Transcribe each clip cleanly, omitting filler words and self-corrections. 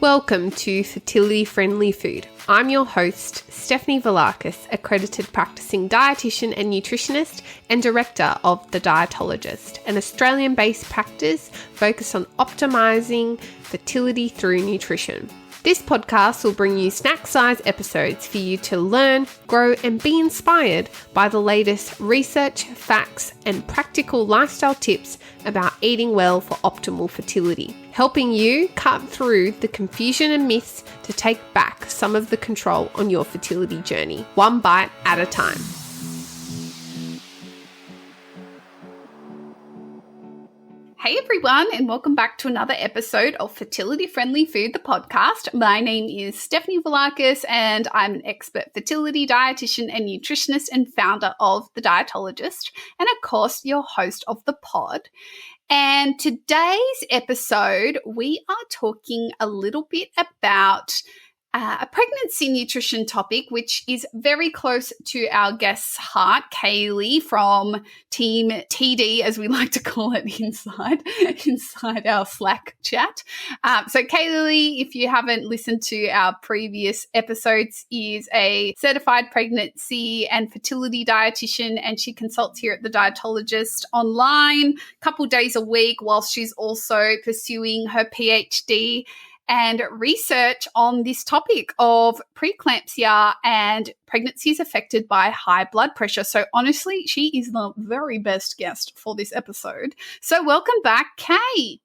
Welcome to Fertility Friendly Food. I'm your host, Stefanie accredited practicing dietitian and nutritionist and director of the Dietologist, an Australian-based practice focused on optimising fertility through nutrition. This podcast will bring you snack-size episodes for you to learn, grow, and be inspired by the latest research, facts, and practical lifestyle tips about eating well for optimal fertility, helping you cut through the confusion and myths to take back some of the control on your fertility journey, one bite at a time. Hey everyone, and welcome back to another episode of Fertility Friendly Food, the podcast. My name is Stefanie and I'm an expert fertility dietitian and nutritionist and founder of the Dietologist, and of course, your host of the pod. And today's episode, we are talking a little bit about a pregnancy nutrition topic, which is very close to our guest's heart, Kaylee from Team TD, as we like to call it inside our Slack chat. So Kaylee, if you haven't listened to our previous episodes, is a certified pregnancy and fertility dietitian, and she consults here at the Dietologist online a couple days a week whilst she's also pursuing her PhD and research on this topic of pre-eclampsia and pregnancies affected by high blood pressure. So honestly, she is the very best guest for this episode. So welcome back, Kay.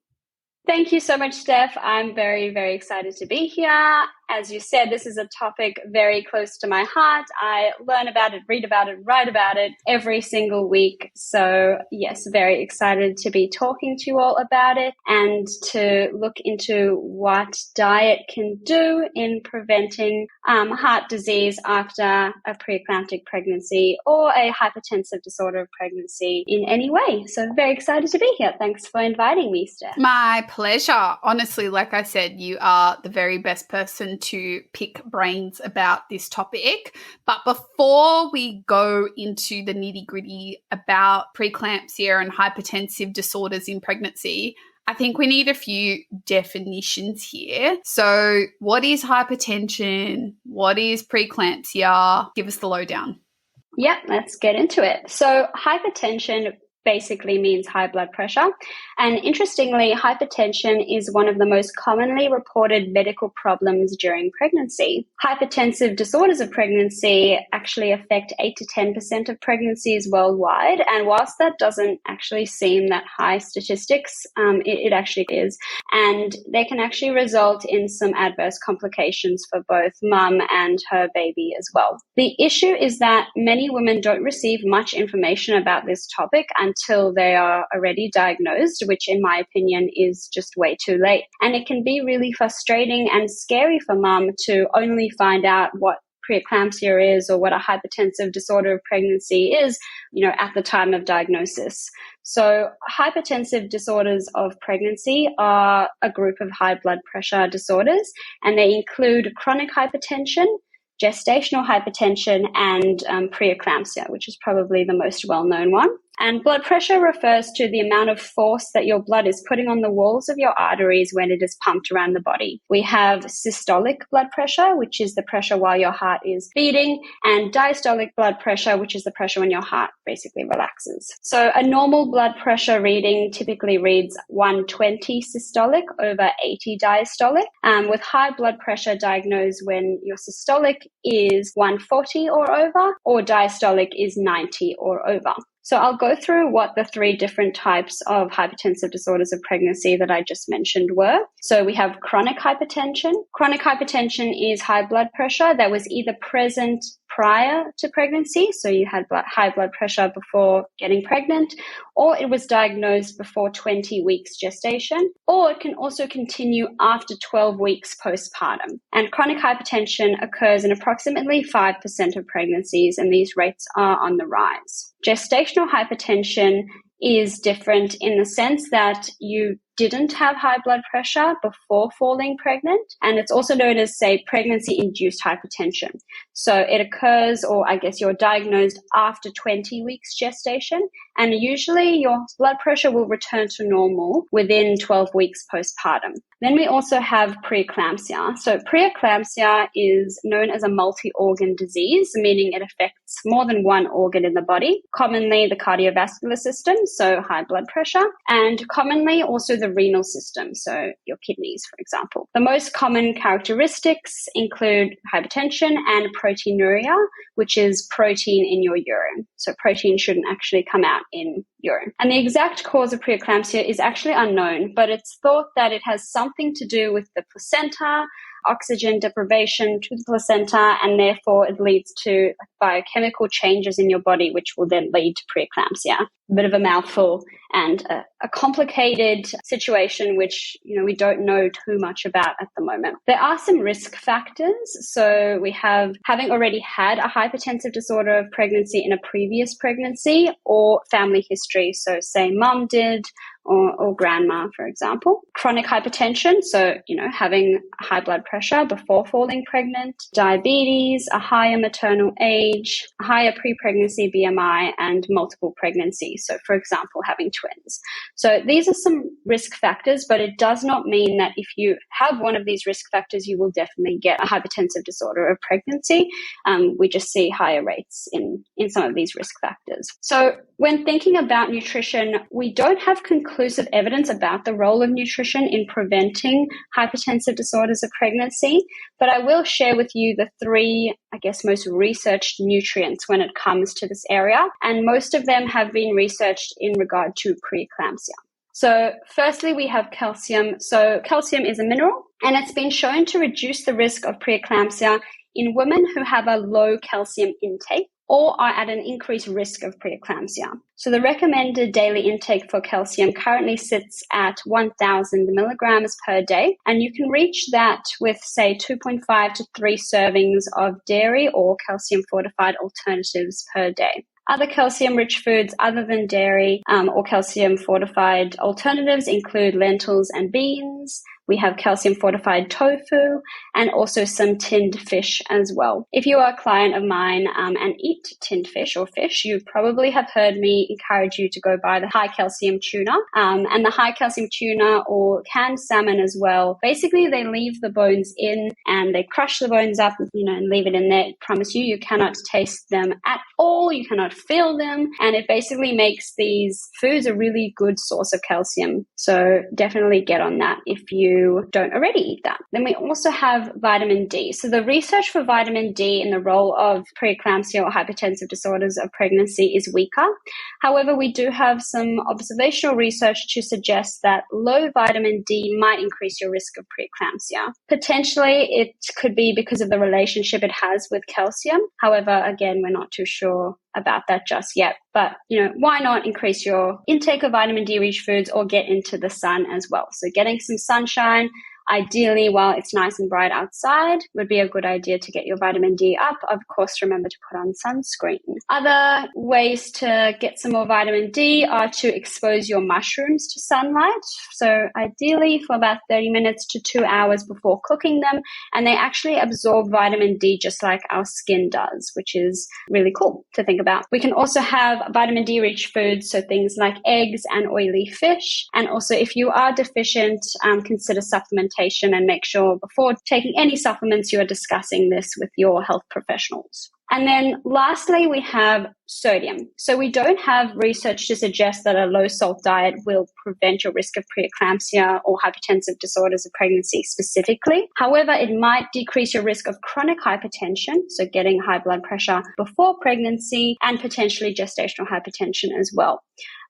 Thank you so much, Steph. I'm very, very excited to be here. As you said, this is a topic very close to my heart. I learn about it, read about it, write about it every single week. So yes, very excited to be talking to you all about it and to look into what diet can do in preventing heart disease after a preeclamptic pregnancy or a hypertensive disorder of pregnancy in any way. So very excited to be here. Thanks for inviting me, Steph. My pleasure. Honestly, like I said, you are the very best person to pick brains about this topic. But before we go into the nitty-gritty about preeclampsia and hypertensive disorders in pregnancy, I think we need a few definitions here. So what is hypertension? What is preeclampsia? Give us the lowdown. Yep, let's get into it. So hypertension basically means high blood pressure. And interestingly, hypertension is one of the most commonly reported medical problems during pregnancy. Hypertensive disorders of pregnancy actually affect 8 to 10% of pregnancies worldwide. And whilst that doesn't actually seem that high statistics, it actually is. And they can actually result in some adverse complications for both mum and her baby as well. The issue is that many women don't receive much information about this topic until they are already diagnosed, which in my opinion is just way too late. And it can be really frustrating and scary for mum to only find out what preeclampsia is or what a hypertensive disorder of pregnancy is, at the time of diagnosis. So hypertensive disorders of pregnancy are a group of high blood pressure disorders, and they include chronic hypertension, gestational hypertension, and pre-eclampsia, which is probably the most well-known one. And blood pressure refers to the amount of force that your blood is putting on the walls of your arteries when it is pumped around the body. We have systolic blood pressure, which is the pressure while your heart is beating, and diastolic blood pressure, which is the pressure when your heart basically relaxes. So a normal blood pressure reading typically reads 120 systolic over 80 diastolic, with high blood pressure diagnosed when your systolic is 140 or over, or diastolic is 90 or over. So I'll go through what the three different types of hypertensive disorders of pregnancy that I just mentioned were. So we have chronic hypertension. Chronic hypertension is high blood pressure that was either present prior to pregnancy, so you had high blood pressure before getting pregnant, or it was diagnosed before 20 weeks gestation, or it can also continue after 12 weeks postpartum. And chronic hypertension occurs in approximately 5% of pregnancies, and these rates are on the rise. Gestational hypertension is different in the sense that you didn't have high blood pressure before falling pregnant, and it's also known as, say, pregnancy-induced hypertension. So it occurs, or I guess you're diagnosed after 20 weeks gestation, and usually your blood pressure will return to normal within 12 weeks postpartum. Then we also have pre-eclampsia. So pre-eclampsia is known as a multi-organ disease, meaning it affects more than one organ in the body, commonly the cardiovascular system, so high blood pressure, and commonly also the renal system, so your kidneys, for example. The most common characteristics include hypertension and proteinuria, which is protein in your urine. So protein shouldn't actually come out in urine. And the exact cause of preeclampsia is actually unknown, but it's thought that it has something to do with the placenta, oxygen deprivation to the placenta, and therefore it leads to biochemical changes in your body, which will then lead to preeclampsia. A bit of a mouthful and a complicated situation, which we don't know too much about at the moment. There are some risk factors. So we have having already had a hypertensive disorder of pregnancy in a previous pregnancy, or family history. So say mum did, or grandma, for example. Chronic hypertension, so, having high blood pressure before falling pregnant, diabetes, a higher maternal age, a higher pre-pregnancy BMI, and multiple pregnancies. So, for example, having twins. So these are some risk factors, but it does not mean that if you have one of these risk factors, you will definitely get a hypertensive disorder of pregnancy. We just see higher rates in some of these risk factors. So when thinking about nutrition, we don't have conclusive evidence about the role of nutrition in preventing hypertensive disorders of pregnancy, but I will share with you the three, most researched nutrients when it comes to this area, and most of them have been researched in regard to preeclampsia. So firstly, we have calcium. So calcium is a mineral, and it's been shown to reduce the risk of preeclampsia in women who have a low calcium intake or are at an increased risk of preeclampsia. So the recommended daily intake for calcium currently sits at 1,000 milligrams per day, and you can reach that with, say, 2.5 to 3 servings of dairy or calcium-fortified alternatives per day. Other calcium-rich foods other than dairy or calcium-fortified alternatives include lentils and beans. We have calcium-fortified tofu and also some tinned fish as well. If you are a client of mine and eat tinned fish or fish, you probably have heard me encourage you to go buy the high-calcium tuna. And the high-calcium tuna or canned salmon as well. Basically, they leave the bones in and they crush the bones up, and leave it in there. I promise you, you cannot taste them at all. You cannot feel them. And it basically makes these foods a really good source of calcium. So definitely get on that if you don't already eat that. Then we also have vitamin D. So the research for vitamin D in the role of preeclampsia or hypertensive disorders of pregnancy is weaker. However, we do have some observational research to suggest that low vitamin D might increase your risk of preeclampsia. Potentially, it could be because of the relationship it has with calcium. However, again, we're not too sure about that just yet. But, why not increase your intake of vitamin D-rich foods or get into the sun as well? So getting some sunshine, ideally while it's nice and bright outside, would be a good idea to get your vitamin D up. Of course, remember to put on sunscreen. Other ways to get some more vitamin D are to expose your mushrooms to sunlight. So ideally for about 30 minutes to 2 hours before cooking them. And they actually absorb vitamin D just like our skin does, which is really cool to think about. We can also have vitamin D-rich foods, so things like eggs and oily fish. And also if you are deficient, consider supplementation and make sure before taking any supplements you are discussing this with your health professionals. And then lastly, we have sodium. So we don't have research to suggest that a low salt diet will prevent your risk of preeclampsia or hypertensive disorders of pregnancy specifically. However, it might decrease your risk of chronic hypertension, so getting high blood pressure before pregnancy, and potentially gestational hypertension as well.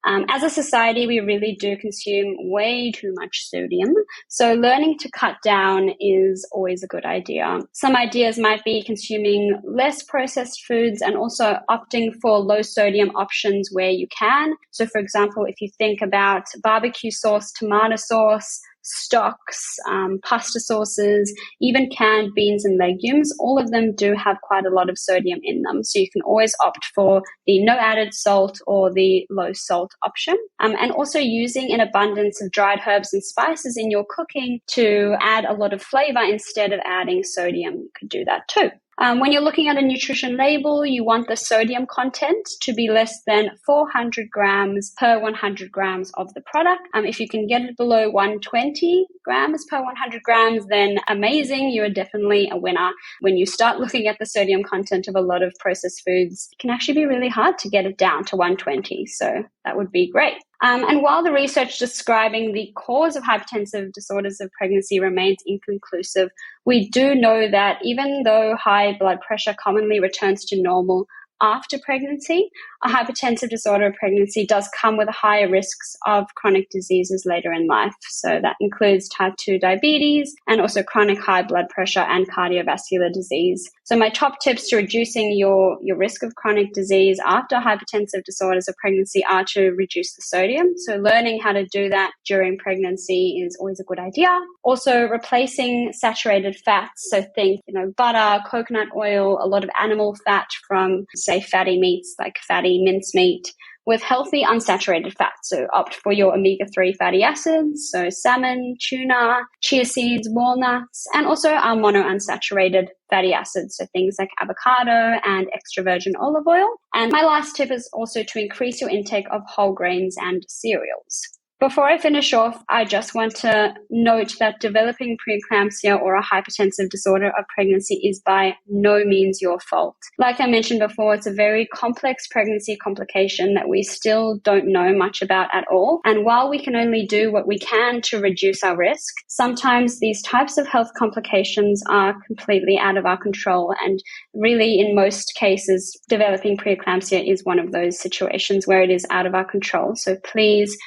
As a society, we really do consume way too much sodium. So learning to cut down is always a good idea. Some ideas might be consuming less processed foods and also opting for low sodium options where you can. So for example, if you think about barbecue sauce, tomato sauce, stocks, pasta sauces, even canned beans and legumes, all of them do have quite a lot of sodium in them. So you can always opt for the no added salt or the low salt option. And also using an abundance of dried herbs and spices in your cooking to add a lot of flavor instead of adding sodium. You could do that too. When you're looking at a nutrition label, you want the sodium content to be less than 400 grams per 100 grams of the product. If you can get it below 120 grams per 100 grams, then amazing. You are definitely a winner. When you start looking at the sodium content of a lot of processed foods, it can actually be really hard to get it down to 120. So that would be great. And while the research describing the cause of hypertensive disorders of pregnancy remains inconclusive, we do know that even though high blood pressure commonly returns to normal after pregnancy, a hypertensive disorder of pregnancy does come with higher risks of chronic diseases later in life. So that includes type 2 diabetes and also chronic high blood pressure and cardiovascular disease. So my top tips to reducing your risk of chronic disease after hypertensive disorders of pregnancy are to reduce the sodium. So learning how to do that during pregnancy is always a good idea. Also replacing saturated fats. So think, butter, coconut oil, a lot of animal fat from, say, fatty meats like fatty mincemeat, with healthy unsaturated fats. So opt for your omega-3 fatty acids, so salmon, tuna, chia seeds, walnuts, and also our monounsaturated fatty acids, so things like avocado and extra virgin olive oil. And my last tip is also to increase your intake of whole grains and cereals. Before I finish off, I just want to note that developing preeclampsia or a hypertensive disorder of pregnancy is by no means your fault. Like I mentioned before, it's a very complex pregnancy complication that we still don't know much about at all. And while we can only do what we can to reduce our risk, sometimes these types of health complications are completely out of our control. And really, in most cases, developing preeclampsia is one of those situations where it is out of our control. So please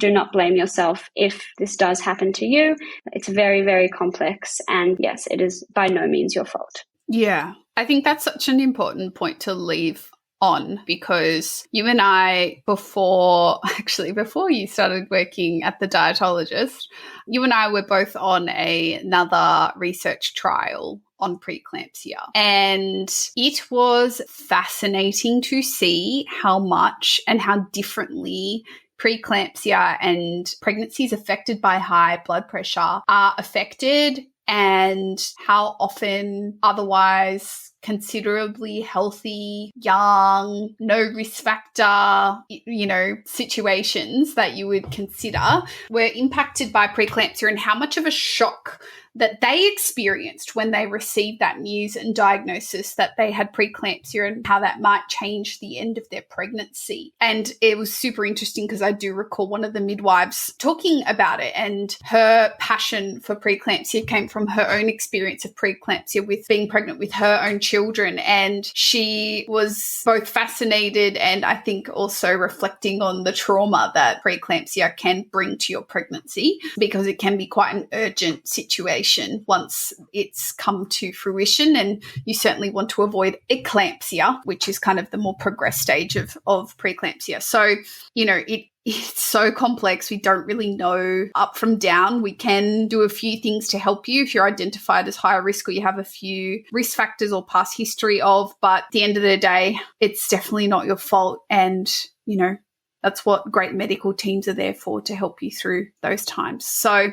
do not blame yourself if this does happen to you. It's very, very complex. And yes, it is by no means your fault. Yeah, I think that's such an important point to leave on, because you and I, before you started working at the Dietologist, you and I were both on another research trial on preeclampsia. And it was fascinating to see how much and how differently preeclampsia and pregnancies affected by high blood pressure are affected, and how often otherwise considerably healthy, young, no risk factor, situations that you would consider were impacted by preeclampsia, and how much of a shock that they experienced when they received that news and diagnosis that they had preeclampsia, and how that might change the end of their pregnancy. And it was super interesting because I do recall one of the midwives talking about it, and her passion for preeclampsia came from her own experience of preeclampsia with being pregnant with her own children. And she was both fascinated and I think also reflecting on the trauma that preeclampsia can bring to your pregnancy, because it can be quite an urgent situation once it's come to fruition, and you certainly want to avoid eclampsia, which is kind of the more progressed stage of preeclampsia. So, it's so complex. We don't really know up from down. We can do a few things to help you if you're identified as higher risk or you have a few risk factors or past history of, but at the end of the day, it's definitely not your fault. And, that's what great medical teams are there for, to help you through those times. So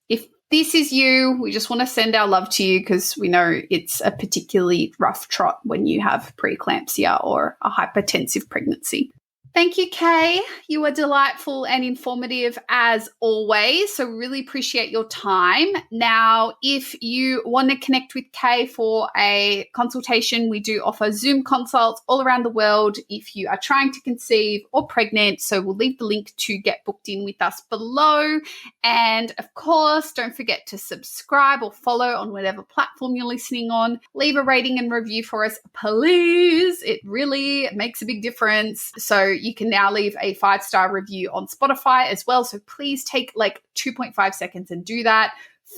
if this is you, we just want to send our love to you, because we know it's a particularly rough trot when you have preeclampsia or a hypertensive pregnancy. Thank you, Kay. You were delightful and informative as always, so really appreciate your time. Now, if you want to connect with Kay for a consultation, we do offer Zoom consults all around the world if you are trying to conceive or pregnant, so we'll leave the link to get booked in with us below. And of course, don't forget to subscribe or follow on whatever platform you're listening on. Leave a rating and review for us, please. It really makes a big difference. So you can now leave a 5-star review on Spotify as well. So please take 2.5 seconds and do that.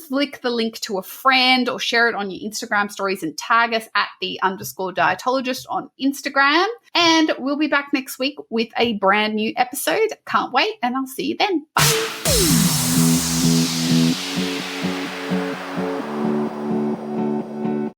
Flick the link to a friend or share it on your Instagram stories and tag us at @the_dietologist on Instagram. And we'll be back next week with a brand new episode. Can't wait, and I'll see you then. Bye.